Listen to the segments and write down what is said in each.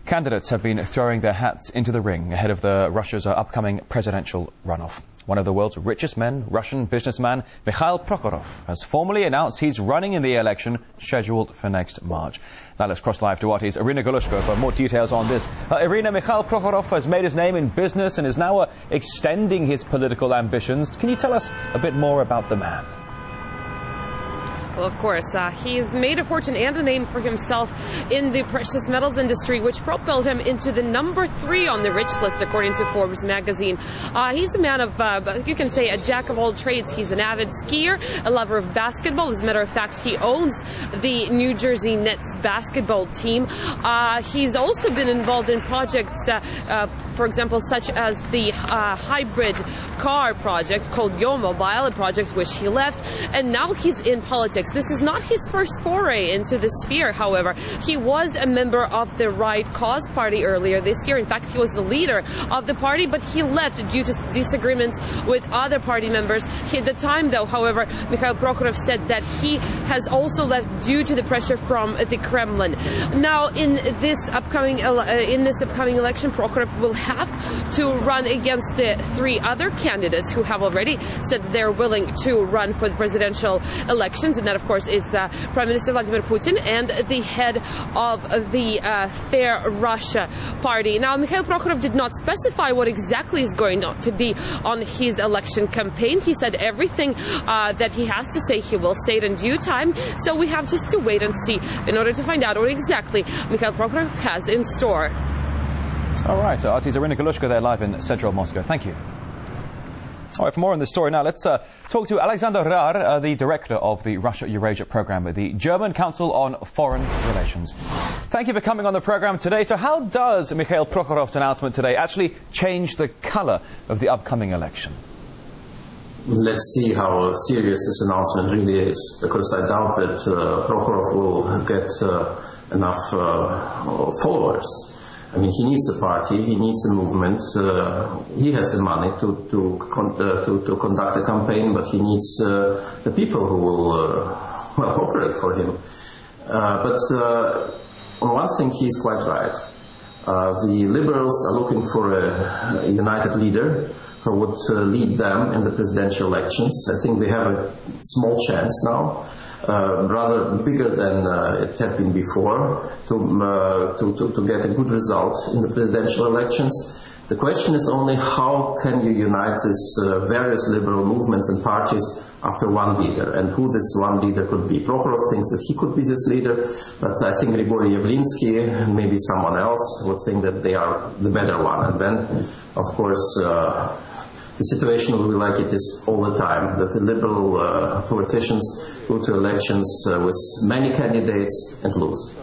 Candidates have been throwing their hats into the ring ahead of Russia's upcoming presidential runoff. One of the world's richest men, Russian businessman Mikhail Prokhorov, has formally announced he's running in the election scheduled for next March. Now let's cross live to RT's Irina Galushko for more details on this. Irina, Mikhail Prokhorov has made his name in business and is now extending his political ambitions. Can you tell us a bit more about the man? Well, of course, he's made a fortune and a name for himself in the precious metals industry, which propelled him into the #3 on the rich list, according to Forbes magazine. He's a man of, you can say, a jack of all trades. He's an avid skier, a lover of basketball. As a matter of fact, he owns the New Jersey Nets basketball team. He's also been involved in projects, for example, such as the hybrid car project called Yo Mobile, a project which he left, and now he's in politics. This is not his first foray into the sphere, however. He was a member of the Right Cause Party earlier this year. In fact, he was the leader of the party, but he left due to disagreements with other party members. At the time, though, however, Mikhail Prokhorov said that he has also left due to the pressure from the Kremlin. Now, in this upcoming election, Prokhorov will have to run against the 3 other candidates who have already said they're willing to run for the presidential elections, and that, of course, is Prime Minister Vladimir Putin and the head of the Fair Russia party. Now, Mikhail Prokhorov did not specify what exactly is going to be on his election campaign. He said everything that he has to say, he will say it in due time. So we have just to wait and see in order to find out what exactly Mikhail Prokhorov has in store. All right, so RT's Irina Galushko there live in central Moscow. Thank you. All right, for more on this story now, let's talk to Alexander Rahr, the director of the Russia-Eurasia Programme with the German Council on Foreign Relations. Thank you for coming on the programme today. So how does Mikhail Prokhorov's announcement today actually change the colour of the upcoming election? Let's see how serious this announcement really is, because I doubt that Prokhorov will get enough followers. I mean, he needs a party, he needs a movement, he has the money to conduct a campaign, but he needs the people who will operate for him. But on one thing he's quite right. The liberals are looking for a united leader who would lead them in the presidential elections. I think they have a small chance now. Rather bigger than it had been before, to get a good result in the presidential elections. The question is only how can you unite these various liberal movements and parties after one leader, and who this one leader could be. Prokhorov thinks that he could be this leader, but I think Grigory Yavlinsky and maybe someone else would think that they are the better one. And then, of course, the situation will be like it is all the time, that the liberal politicians go to elections with many candidates and lose.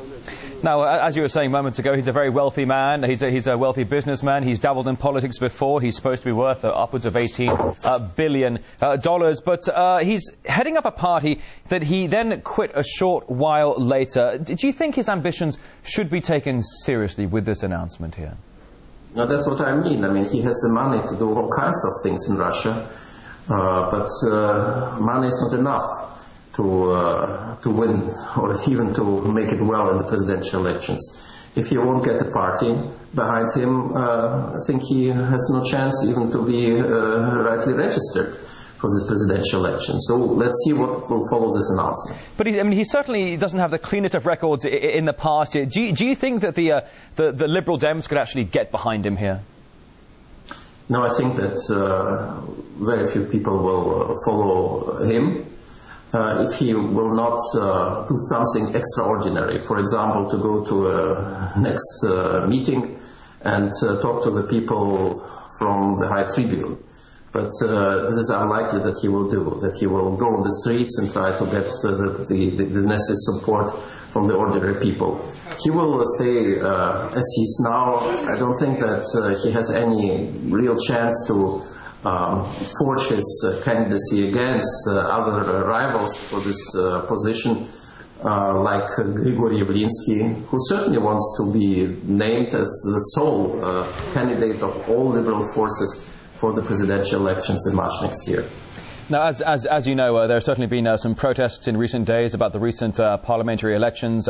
Now, as you were saying moments ago, he's a very wealthy man. He's a wealthy businessman. He's dabbled in politics before. He's supposed to be worth upwards of $18 billion. But he's heading up a party that he then quit a short while later. Do you think his ambitions should be taken seriously with this announcement here? No, that's what I mean. I mean, he has the money to do all kinds of things in Russia, but money is not enough to win or even to make it well in the presidential elections. If he won't get a party behind him, I think he has no chance even to be rightly registered for this presidential election. So let's see what will follow this announcement. But he certainly doesn't have the cleanest of records in the past. Do you think that the Liberal Dems could actually get behind him here? No, I think that very few people will follow him if he will not do something extraordinary. For example, to go to a next meeting and talk to the people from the High Tribune. But this is unlikely that he will do, that he will go on the streets and try to get the necessary support from the ordinary people. He will stay as he is now. I don't think that he has any real chance to forge his candidacy against other rivals for this position, like Grigory Yavlinsky, who certainly wants to be named as the sole candidate of all liberal forces for the presidential elections in March next year. Now, as you know, there have certainly been some protests in recent days about the recent parliamentary elections.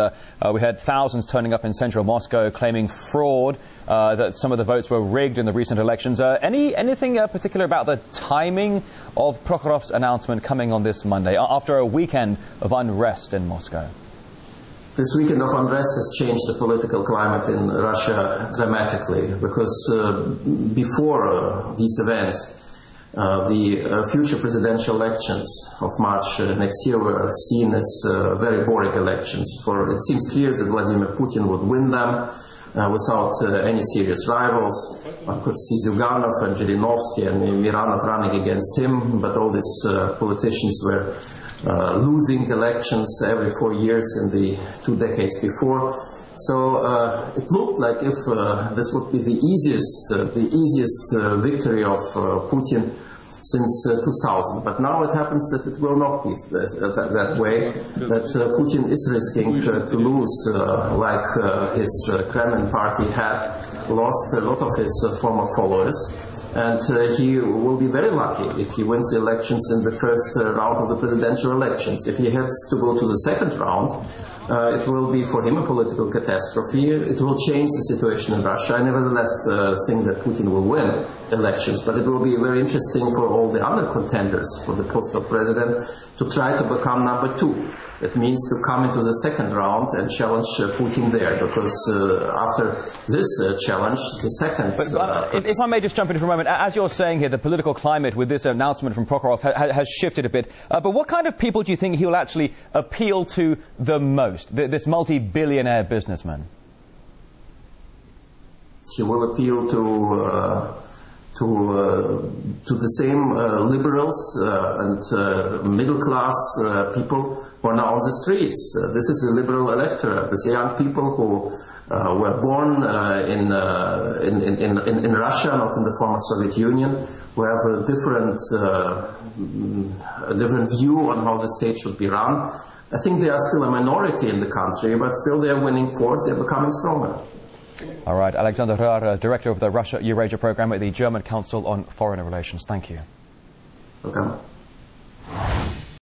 We had thousands turning up in central Moscow claiming fraud, that some of the votes were rigged in the recent elections. Anything particular about the timing of Prokhorov's announcement coming on this Monday, after a weekend of unrest in Moscow? This weekend of unrest has changed the political climate in Russia dramatically, because before these events, the future presidential elections of March next year were seen as very boring elections. For it seems clear that Vladimir Putin would win them without any serious rivals. One could see Zyuganov and Zhirinovsky and Miranov running against him, but all these politicians were losing elections every 4 years in the 2 decades before. So it looked like if this would be the easiest victory of Putin since 2000. But now it happens that it will not be that way, that Putin is risking to lose, like his Kremlin party had lost a lot of his former followers. And he will be very lucky if he wins the elections in the first round of the presidential elections. If he has to go to the second round, it will be for him a political catastrophe. It will change the situation in Russia. I nevertheless think that Putin will win the elections, but it will be very interesting for all the other contenders for the post of president to try to become number 2. It means to come into the second round and challenge Putin there, because after this challenge, the second... if I may just jump in for a moment, as you're saying here, the political climate with this announcement from Prokhorov has shifted a bit. But what kind of people do you think he will actually appeal to the most, this multi-billionaire businessman? He will appeal to the same liberals and middle-class people who are now on the streets. This is a liberal electorate. These young people who were born in Russia, not in the former Soviet Union, who have a different view on how the state should be run. I think they are still a minority in the country, but still they are winning force. They are becoming stronger. All right, Alexander Rahr, Director of the Russia-Eurasia Programme at the German Council on Foreign Relations. Thank you. Welcome.